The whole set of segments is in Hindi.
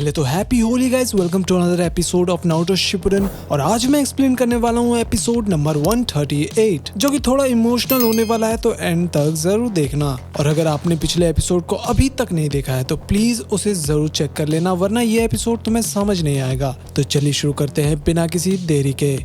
पहले तो happy Holi guys, welcome to another episode of Naruto Shippuden. और आज मैं एक्सप्लेन करने वाला हूँ एपिसोड नंबर 138, जो कि थोड़ा इमोशनल होने वाला है, तो एंड तक जरूर देखना। और अगर आपने पिछले एपिसोड को अभी तक नहीं देखा है तो प्लीज उसे जरूर चेक कर लेना, वरना ये एपिसोड तुम्हें समझ नहीं आएगा। तो चलिए शुरू करते हैं बिना किसी देरी के।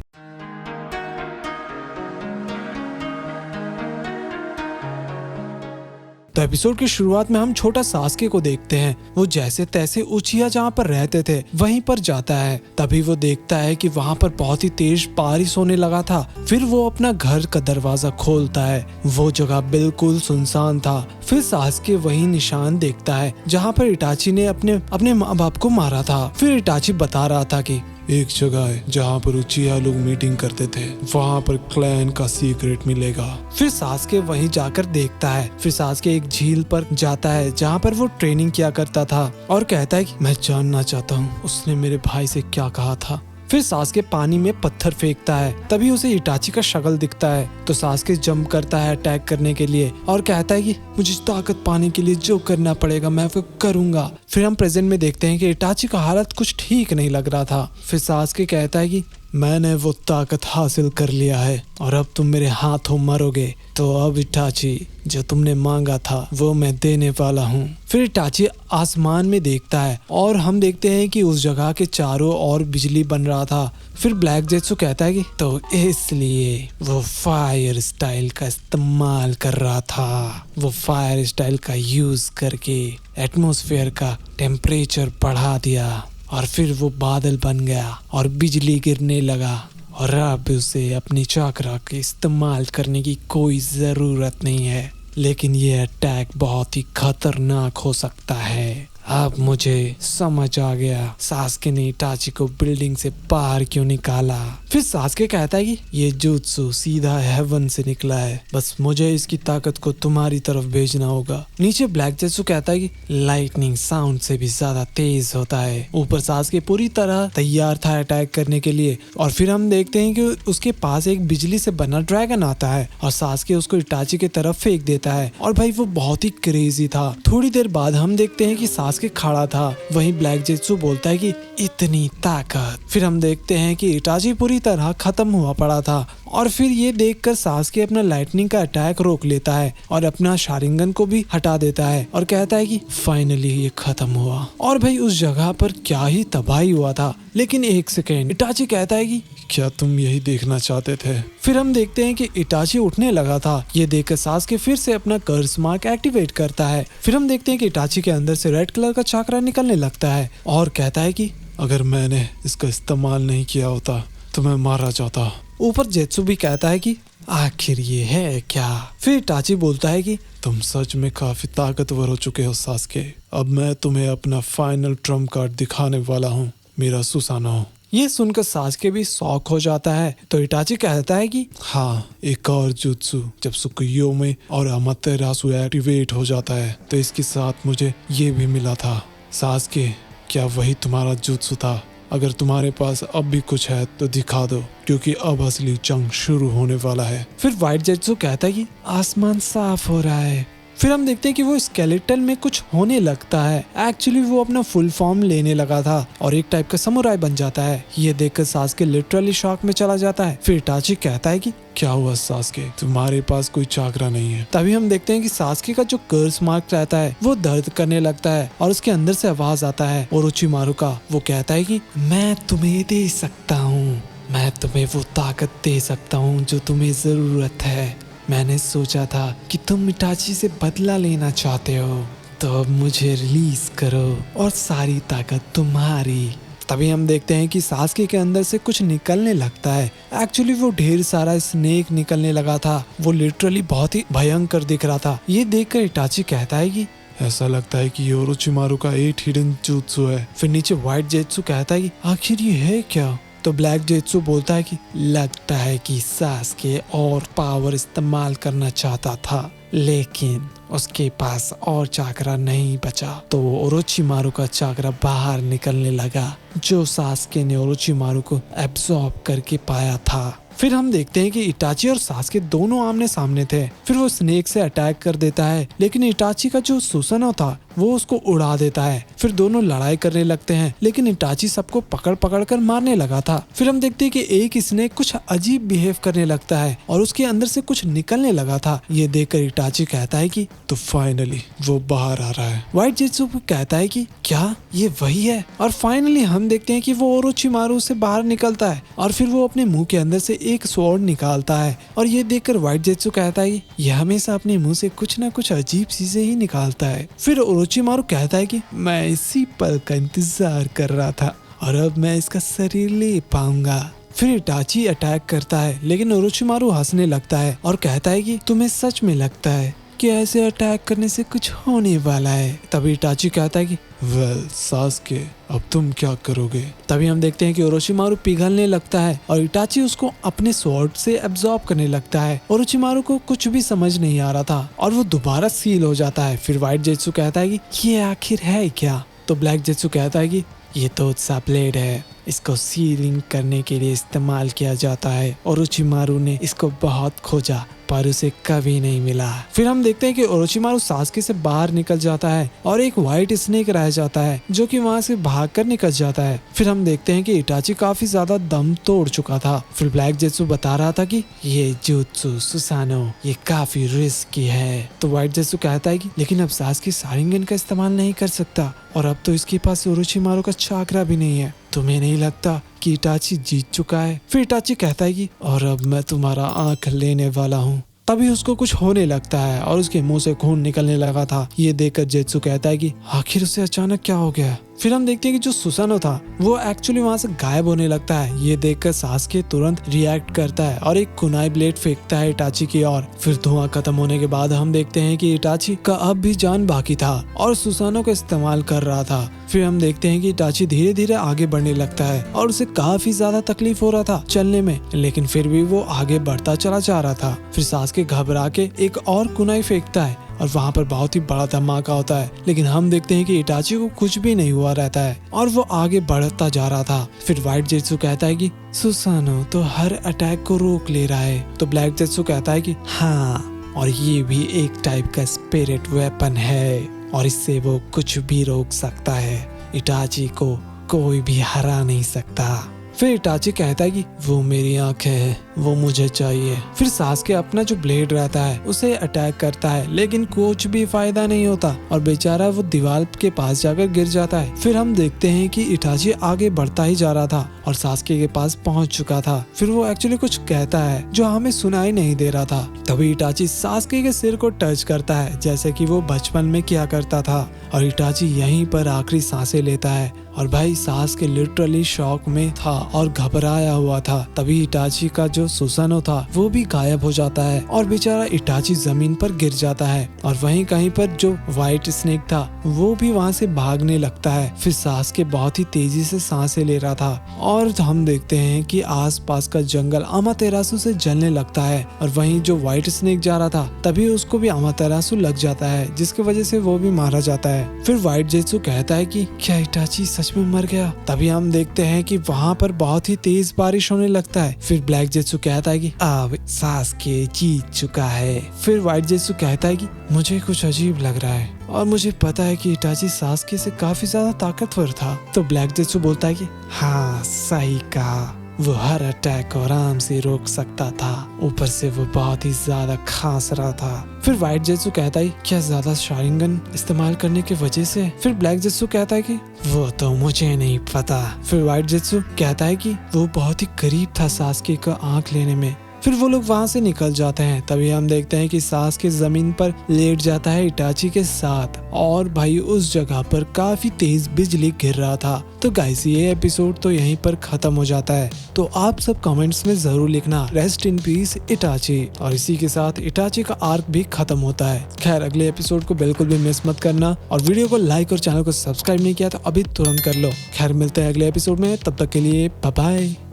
तो एपिसोड की शुरुआत में हम छोटा सास्के को देखते हैं। वो जैसे तैसे उचिया जहाँ पर रहते थे वहीं पर जाता है। तभी वो देखता है कि वहाँ पर बहुत ही तेज बारिश होने लगा था। फिर वो अपना घर का दरवाजा खोलता है। वो जगह बिल्कुल सुनसान था। फिर सास्के वही निशान देखता है जहाँ पर इटाची ने अपने माँ बाप को मारा था। फिर इटाची बता रहा था कि एक जगह है जहाँ पर उचिया लोग मीटिंग करते थे, वहाँ पर क्लैन का सीक्रेट मिलेगा। फिर सास्के वहीं जाकर देखता है। फिर सास्के एक झील पर जाता है जहाँ पर वो ट्रेनिंग किया करता था और कहता है कि मैं जानना चाहता हूँ उसने मेरे भाई से क्या कहा था। फिर सास्के पानी में पत्थर फेंकता है। तभी उसे इटाची का शक्ल दिखता है, तो सास्के जंप करता है अटैक करने के लिए और कहता है कि मुझे ताकत पाने के लिए जो करना पड़ेगा मैं वो करूंगा। फिर हम प्रेजेंट में देखते हैं कि इटाची का हालत कुछ ठीक नहीं लग रहा था। फिर सास्के कहता है कि मैंने वो ताकत हासिल कर लिया है और अब तुम मेरे हाथों मरोगे, तो अब इटाची जो तुमने मांगा था वो मैं देने वाला हूँ। फिर इटाची आसमान में देखता है और हम देखते हैं कि उस जगह के चारों ओर बिजली बन रहा था। फिर ब्लैक जेट्सु कहता है कि तो इसलिए वो फायर स्टाइल का इस्तेमाल कर रहा था। वो फायर स्टाइल का यूज करके एटमॉस्फेयर का टेम्परेचर बढ़ा दिया और फिर वो बादल बन गया और बिजली गिरने लगा और अब उसे अपनी चक्रा के इस्तेमाल करने की कोई ज़रूरत नहीं है। लेकिन ये अटैक बहुत ही खतरनाक हो सकता है। अब मुझे समझ आ गया सास्के ने इटाची को बिल्डिंग से बाहर क्यों निकाला। फिर सास्के कहता है कि ये जुत्सु सीधा हेवन से निकला है, बस मुझे इसकी ताकत को तुम्हारी तरफ भेजना होगा। नीचे ब्लैक जेट्सु कहता है कि लाइटनिंग साउंड से भी ज्यादा तेज होता है। ऊपर सास्के पूरी तरह तैयार था अटैक करने के लिए। और फिर हम देखते हैं कि उसके पास एक बिजली से बना ड्रैगन आता है और सास्के उसको इटाची की तरफ फेंक देता है। और भाई वो बहुत ही क्रेजी था। थोड़ी देर बाद हम देखते हैं कि सास्के खड़ा था। वहीं ब्लैक जेट्सु बोलता है कि इतनी ताकत। फिर हम देखते हैं कि इटाची पूरी तरह खत्म हुआ पड़ा था। और फिर ये देखकर सास्के अपना लाइटनिंग का अटैक रोक लेता है और अपना शारिंगन को भी हटा देता है और कहता है कि फाइनली ये खत्म हुआ। और भाई उस जगह पर क्या ही तबाही हुआ था। लेकिन एक सेकेंड, इटाची कहता है कि क्या तुम यही देखना चाहते थे। फिर हम देखते हैं कि इटाची उठने लगा था। ये देखकर सास्के फिर से अपना कर्स मार्क एक्टिवेट करता है। फिर हम देखते हैं कि इटाची के अंदर से रेड कलर का चाकरा निकलने लगता है और कहता है कि अगर मैंने इसका इस्तेमाल नहीं किया होता तो मैं मारा जाता। ऊपर जेत्सु भी कहता है कि आखिर ये है क्या। फिर इटाची बोलता है कि तुम सच में काफी ताकतवर हो चुके हो सास्के। अब मैं तुम्हें अपना फाइनल ट्रम्प कार्ड दिखाने वाला हूँ, मेरा सुसानो। ये सुनकर सास्के भी शॉक हो जाता है। तो इटाची कहता है कि हाँ, एक और जुत्सु जब सुकुयोमी और अमातेरासु एक्टिवेट हो जाता है तो इसके साथ मुझे ये भी मिला था। सास्के, क्या वही तुम्हारा जुत्सु था? अगर तुम्हारे पास अब भी कुछ है तो दिखा दो, क्योंकि अब असली जंग शुरू होने वाला है। फिर व्हाइट जेट्सु कहता है कि आसमान साफ हो रहा है। फिर हम देखते हैं कि वो स्केलेटन में कुछ होने लगता है। एक्चुअली वो अपना फुल फॉर्म लेने लगा था और एक टाइप का समुराई बन जाता है। ये देखकर सास्के लिटरली शॉक में चला जाता है। फिर इटाची कहता है कि क्या हुआ सास्के, तुम्हारे पास कोई चाकरा नहीं है। तभी हम देखते हैं कि सास्के का जो कर्स मार्क रहता है वो दर्द करने लगता है और उसके अंदर से आवाज आता है ओरोचिमारू का। वो कहता है कि मैं तुम्हें दे सकता हूँ, मैं तुम्हें वो ताकत दे सकता हूँ जो तुम्हें जरूरत है। मैंने सोचा था कि तुम इटाची से बदला लेना चाहते हो, तो अब मुझे रिलीज करो और सारी ताकत तुम्हारी। तभी हम देखते हैं कि सास्के के अंदर से कुछ निकलने लगता है। एक्चुअली वो ढेर सारा स्नेक निकलने लगा था। वो लिटरली बहुत ही भयंकर दिख रहा था। ये देखकर इटाची कहता है कि ऐसा लगता है कि ओरोचिमारू का 8 हिडन जुत्सु है। फिर नीचे व्हाइट जेट्सु कहता है कि आखिर ये है क्या। तो ब्लैक जेट्सु बोलता है कि लगता है कि सास्के और पावर इस्तेमाल करना चाहता था, लेकिन उसके पास और चाकरा नहीं बचा। तो ओरोचिमारू का चाकरा बाहर निकलने लगा, जो सास्के ने ओरोचिमारू को एब्सॉर्ब करके पाया था। फिर हम देखते हैं कि इटाची और सास्के दोनों आमने सामने थे। फिर वो स्नेक से अटैक कर देता है, लेकिन इटाची का जो सुसानो था वो उसको उड़ा देता है। फिर दोनों लड़ाई करने लगते हैं, लेकिन इटाची सबको पकड़ पकड़ कर मारने लगा था। फिर हम देखते हैं कि एक स्नेक कुछ अजीब बिहेव करने लगता है और उसके अंदर से कुछ निकलने लगा था। ये देखकर इटाची कहता है कि तो फाइनली वो बाहर आ रहा है। व्हाइट जेत्सु कहता है कि क्या ये वही है? और फाइनली हम देखते हैं कि वो ओरोचिमारू से बाहर निकलता है और फिर वो अपने मुंह के अंदर से एक स्वॉर्ड निकालता है। और ये देखकर व्हाइट जेत्सु कहता है कि यह हमेशा अपने मुंह से कुछ ना कुछ अजीब चीजें ही निकालता है। फिर ओरोचिमारू कहता है कि मैं इसी पल का इंतजार कर रहा था और अब मैं इसका शरीर ले पाऊंगा। फिर इटाची अटैक करता है, लेकिन ओरोचिमारू हंसने लगता है और कहता है कि तुम्हें सच में लगता है कि ऐसे अटैक करने से कुछ होने वाला है? तभी इटाची कहता है कि वेल सास्के, अब तुम क्या करोगे? तभी हम देखते हैं कि ओरोचिमारू पिघलने लगता है और इटाची उसको अपने स्वॉर्ड से एब्जॉर्ब करने लगता है। ओरोचिमारू को कुछ भी समझ नहीं आ रहा था और वो दोबारा सील हो जाता है। फिर व्हाइट जेत्सु कहता है कि ये आखिर है क्या? तो ब्लैक जेत्सु कहता है कि ये तो उत्सा ब्लेड है, इसको सीलिंग करने के लिए इस्तेमाल किया जाता है। ओरोचिमारू ने इसको बहुत खोजा पर उसे कभी नहीं मिला। फिर हम देखते हैं कि ओरोचिमारू सास्के से बाहर निकल जाता है और एक व्हाइट स्नेक रह जाता है जो कि वहाँ से भागकर निकल जाता है। फिर हम देखते हैं कि इटाची काफी ज्यादा दम तोड़ चुका था। फिर ब्लैक जेत्सु बता रहा था कि ये जुत्सु सुसानो ये काफी रिस्की है। तो व्हाइट जेत्सु कहता है कि लेकिन अब सास्के शारिंगन का इस्तेमाल नहीं कर सकता और अब तो इसके पास ओरोचिमारू का चाकरा भी नहीं है। तुम्हें नहीं लगता कि इटाची जीत चुका है? फिर इटाची कहता है कि और अब मैं तुम्हारा आंख लेने वाला हूँ। तभी उसको कुछ होने लगता है और उसके मुंह से खून निकलने लगा था। ये देखकर जेत्सु कहता है कि आखिर उसे अचानक क्या हो गया? फिर हम देखते हैं कि जो सुसानो था वो एक्चुअली वहाँ से गायब होने लगता है। ये देखकर सास्के तुरंत रिएक्ट करता है और एक कुनाई ब्लेड फेंकता है इटाची की ओर। फिर धुआं खत्म होने के बाद हम देखते हैं कि इटाची का अब भी जान बाकी था और सुसानो का इस्तेमाल कर रहा था। फिर हम देखते हैं कि इटाची धीरे धीरे आगे बढ़ने लगता है और उसे काफी ज्यादा तकलीफ हो रहा था चलने में, लेकिन फिर भी वो आगे बढ़ता चला जा रहा था। फिर सास्के घबरा के एक और कुनाई फेंकता है और वहाँ पर बहुत ही बड़ा धमाका होता है, लेकिन हम देखते हैं कि इटाची को कुछ भी नहीं हुआ रहता है और वो आगे बढ़ता जा रहा था। फिर व्हाइट जेत्सु कहता है कि सुसानो तो हर अटैक को रोक ले रहा है। तो ब्लैक जेत्सु कहता है कि हाँ, और ये भी एक टाइप का स्पिरिट वेपन है और इससे वो कुछ भी रोक सकता है। इटाची को कोई भी हरा नहीं सकता। फिर इटाची कहता है कि वो मेरी आंखें है, वो मुझे चाहिए। फिर सास्के अपना जो ब्लेड रहता है उसे अटैक करता है, लेकिन कुछ भी फायदा नहीं होता और बेचारा वो दीवार के पास जाकर गिर जाता है। फिर हम देखते हैं कि इटाची आगे बढ़ता ही जा रहा था और सास्के के पास पहुंच चुका था। फिर वो एक्चुअली कुछ कहता है जो हमें सुनाई नहीं दे रहा था। तभी इटाची सास्के के सिर को टच करता है जैसे कि वो बचपन में किया करता था और इटाची यहीं पर आखिरी सांसें लेता है। और भाई सास्के लिटरली शॉक में था और घबराया हुआ था। तभी इटाची का जो सुसानो था वो भी गायब हो जाता है और बेचारा इटाची जमीन पर गिर जाता है और वहीं कहीं पर जो व्हाइट स्नेक था वो भी वहां से भागने लगता है। फिर सास्के बहुत ही तेजी से सांसें ले रहा था और हम देखते हैं कि आसपास का जंगल अमातेरासु से जलने लगता है और वहीं जो व्हाइट स्नेक जा रहा था तभी उसको भी अमातेरासु लग जाता है, जिसकी वजह से वो भी मारा जाता है। फिर व्हाइट जेत्सु कहता है कि क्या इटाची सच में मर गया? तभी हम देखते हैं कि वहाँ पर बहुत ही तेज बारिश होने लगता है। फिर ब्लैक जेत्सु कहता है कि अब सास्के जीत चुका है। फिर व्हाइट जेत्सु कहता है कि मुझे कुछ अजीब लग रहा है और मुझे पता है कि इटाची सास्के से काफी ज्यादा ताकतवर था। तो ब्लैक जेत्सु बोलता है कि हाँ सही कहा, वो हर अटैक को आराम से रोक सकता था, ऊपर से वो बहुत ही ज्यादा खांस रहा था। फिर व्हाइट जेत्सु कहता है क्या ज्यादा शारिंगन इस्तेमाल करने की वजह से? फिर ब्लैक जेत्सु कहता है कि वो तो मुझे नहीं पता। फिर व्हाइट जेत्सु कहता है कि वो बहुत ही करीब था सास्के का आंख लेने में। फिर वो लोग वहाँ से निकल जाते हैं। तभी हम देखते हैं कि सास्के जमीन पर लेट जाता है इटाची के साथ और भाई उस जगह पर काफी तेज बिजली गिर रहा था। तो गाइस ये एपिसोड तो यहीं पर खत्म हो जाता है। तो आप सब कमेंट्स में जरूर लिखना रेस्ट इन पीस इटाची, और इसी के साथ इटाची का आर्क भी खत्म होता है। खैर अगले एपिसोड को बिल्कुल भी मिस मत करना और वीडियो को लाइक और चैनल को सब्सक्राइब नहीं किया तो अभी तुरंत कर लो। खैर मिलते हैं अगले एपिसोड में, तब तक के लिए बाय बाय।